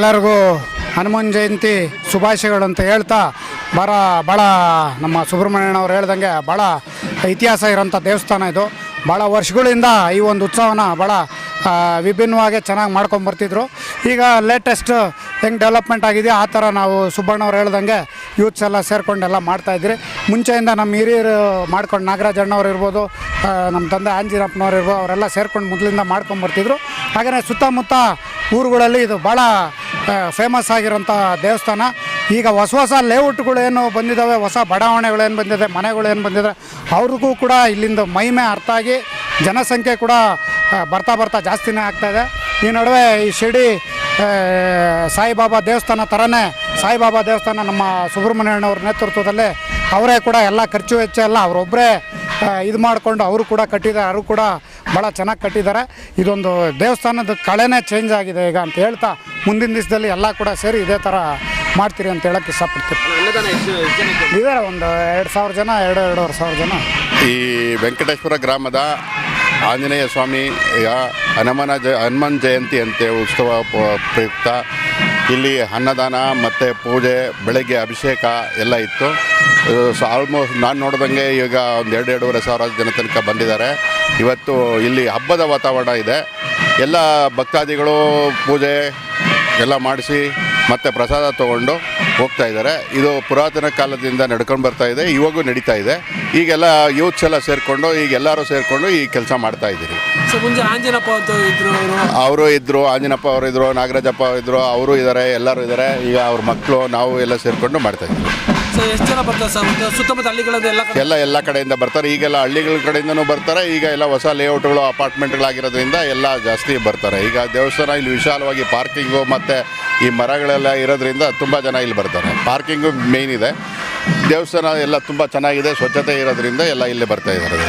ಎಲ್ಲರಿಗೂ ಹನುಮಾನ್ ಜಯಂತಿ ಶುಭಾಶಯಗಳು ಅಂತ ಹೇಳ್ತಾ ಭಾಳ ನಮ್ಮ ಸುಬ್ರಹ್ಮಣ್ಯನವ್ರು ಹೇಳ್ದಂಗೆ ಭಾಳ ಇತಿಹಾಸ ಇರೋಂಥ ದೇವಸ್ಥಾನ ಇದು. ಭಾಳ ವರ್ಷಗಳಿಂದ ಈ ಒಂದು ಉತ್ಸವನ ಭಾಳ ವಿಭಿನ್ನವಾಗಿ ಚೆನ್ನಾಗಿ ಮಾಡ್ಕೊಂಬರ್ತಿದ್ರು. ಈಗ ಲೇಟೆಸ್ಟ್ ಹೆಂಗೆ ಡೆವಲಪ್ಮೆಂಟ್ ಆಗಿದೆ ಆ ಥರ ನಾವು ಸುಬ್ಬಣ್ಣವ್ರು ಹೇಳ್ದಂಗೆ ಯೂತ್ಸ್ ಎಲ್ಲ ಸೇರ್ಕೊಂಡೆಲ್ಲ ಮಾಡ್ತಾಯಿದ್ರಿ. ಮುಂಚೆಯಿಂದ ನಮ್ಮ ಹಿರಿಯರು ಮಾಡ್ಕೊಂಡು ನಾಗರಾಜ್ ಅಣ್ಣವ್ರು ಇರ್ಬೋದು, ನಮ್ಮ ತಂದೆ ಆಂಜಿನಪ್ಪನವ್ರು ಇರ್ಬೋದು, ಅವರೆಲ್ಲ ಸೇರ್ಕೊಂಡು ಮೊದಲಿಂದ ಮಾಡ್ಕೊಂಬರ್ತಿದ್ರು. ಹಾಗೆಯೇ ಸುತ್ತಮುತ್ತ ಊರುಗಳಲ್ಲಿ ಇದು ಭಾಳ ಫೇಮಸ್ ಆಗಿರೋಂಥ ದೇವಸ್ಥಾನ. ಈಗ ಹೊಸ ಲೇಔಟ್ಗಳೇನು ಬಂದಿದ್ದಾವೆ, ಹೊಸ ಬಡಾವಣೆಗಳೇನು ಬಂದಿದೆ, ಮನೆಗಳೇನು ಬಂದಿದೆ, ಅವ್ರಿಗೂ ಕೂಡ ಇಲ್ಲಿಂದ ಮಹಿಮೆ ಅರ್ಥ ಆಗಿ ಜನಸಂಖ್ಯೆ ಕೂಡ ಬರ್ತಾ ಜಾಸ್ತಿನೇ ಆಗ್ತಾಯಿದೆ. ಈ ನಡುವೆ ಈ ಶಿರ್ಡಿ ಸಾಯಿಬಾಬಾ ದೇವಸ್ಥಾನ ಥರನೇ ಸಾಯಿಬಾಬಾ ದೇವಸ್ಥಾನ ನಮ್ಮ ಸುಬ್ರಹ್ಮಣ್ಯನವ್ರ ನೇತೃತ್ವದಲ್ಲೇ ಅವರೇ ಕೂಡ ಎಲ್ಲ ಖರ್ಚು ವೆಚ್ಚ ಎಲ್ಲ ಅವರೊಬ್ಬರೇ ಇದು ಮಾಡಿಕೊಂಡು ಅವರು ಕೂಡ ಕಟ್ಟಿದ್ದಾರೆ. ಅವರು ಕೂಡ ಭಾಳ ಚೆನ್ನಾಗಿ ಕಟ್ಟಿದ್ದಾರೆ. ಇದೊಂದು ದೇವಸ್ಥಾನದ ಕಳೆನೇ ಚೇಂಜ್ ಆಗಿದೆ ಈಗ ಅಂತ ಹೇಳ್ತಾ ಮುಂದಿನ ದಿವಸದಲ್ಲಿ ಎಲ್ಲ ಕೂಡ ಸೇರಿ ಇದೇ ಥರ ಮಾಡ್ತೀರಿ ಅಂತ ಹೇಳೋಕ್ಕೆ ಇಷ್ಟಪಡ್ತೀರಿ. ಇದ್ದಾರೆ ಒಂದು 2,000 ಜನ, 2,500 ಜನ. ಈ ವೆಂಕಟೇಶ್ವರ ಗ್ರಾಮದ ಆಂಜನೇಯ ಸ್ವಾಮಿಯ ಹನುಮಾನ್ ಜಯಂತಿ ಅಂತೆ ಉತ್ಸವ ಪ್ರಯುಕ್ತ ಇಲ್ಲಿ ಅನ್ನದಾನ ಮತ್ತು ಪೂಜೆ, ಬೆಳಗ್ಗೆ ಅಭಿಷೇಕ ಎಲ್ಲ ಇತ್ತು. ಆಲ್ಮೋಸ್ಟ್ ನಾನು ನೋಡಿದಂಗೆ ಈಗ ಒಂದು 2,500 ಜನ ತನಕ ಬಂದಿದ್ದಾರೆ. ಇವತ್ತು ಇಲ್ಲಿ ಹಬ್ಬದ ವಾತಾವರಣ ಇದೆ. ಎಲ್ಲ ಭಕ್ತಾದಿಗಳು ಪೂಜೆ ಎಲ್ಲ ಮಾಡಿಸಿ ಮತ್ತು ಪ್ರಸಾದ ತೊಗೊಂಡು ಹೋಗ್ತಾ ಇದ್ದಾರೆ. ಇದು ಪುರಾತನ ಕಾಲದಿಂದ ನಡ್ಕೊಂಡು ಬರ್ತಾ ಇದೆ, ಇವಾಗೂ ನಡೀತಾ ಇದೆ. ಈಗೆಲ್ಲ ಯೂತ್ಸ್ ಎಲ್ಲ ಸೇರಿಕೊಂಡು ಎಲ್ಲರೂ ಸೇರಿಕೊಂಡು ಈ ಕೆಲಸ ಮಾಡ್ತಾ ಇದ್ದೀರಿ. ಮುಂಚೆ ಆಂಜನಪ್ಪ ಅಂತ ಅವರು ಇದ್ದರು, ಆಂಜನಪ್ಪ ಅವರು ಇದ್ದರು, ನಾಗರಾಜಪ್ಪ ಇದ್ದರು, ಅವರು ಇದ್ದಾರೆ, ಎಲ್ಲರೂ ಇದ್ದಾರೆ. ಈಗ ಅವ್ರ ಮಕ್ಕಳು ನಾವು ಎಲ್ಲ ಸೇರಿಕೊಂಡು ಮಾಡ್ತಾ ಇದ್ದೀವಿ. ಎಷ್ಟು ಜನ ಬರ್ತಾರೆ ಸರ್? ಸುತ್ತಮುತ್ತ ಹಳ್ಳಿಗಳಲ್ಲಿ ಎಲ್ಲ ಕಡೆಯಿಂದ ಬರ್ತಾರೆ. ಈಗೆಲ್ಲ ಹಳ್ಳಿಗಳ ಕಡೆಯಿಂದನೂ ಬರ್ತಾರೆ. ಈಗ ಎಲ್ಲ ಹೊಸ ಲೇಔಟ್ಗಳು, ಅಪಾರ್ಟ್ಮೆಂಟ್ಗಳಾಗಿರೋದ್ರಿಂದ ಎಲ್ಲ ಜಾಸ್ತಿ ಬರ್ತಾರೆ. ಈಗ ದೇವಸ್ಥಾನ ಇಲ್ಲಿ ವಿಶಾಲವಾಗಿ ಪಾರ್ಕಿಂಗು ಮತ್ತು ಈ ಮರಗಳೆಲ್ಲ ಇರೋದ್ರಿಂದ ತುಂಬ ಜನ ಇಲ್ಲಿ ಬರ್ತಾರೆ. ಪಾರ್ಕಿಂಗು ಮೇಯ್ನ್ ಇದೆ. ದೇವಸ್ಥಾನ ಎಲ್ಲ ತುಂಬ ಚೆನ್ನಾಗಿದೆ, ಸ್ವಚ್ಛತೆ ಇರೋದ್ರಿಂದ ಎಲ್ಲ ಇಲ್ಲೇ ಬರ್ತಾ ಇದ್ದಾರೆ.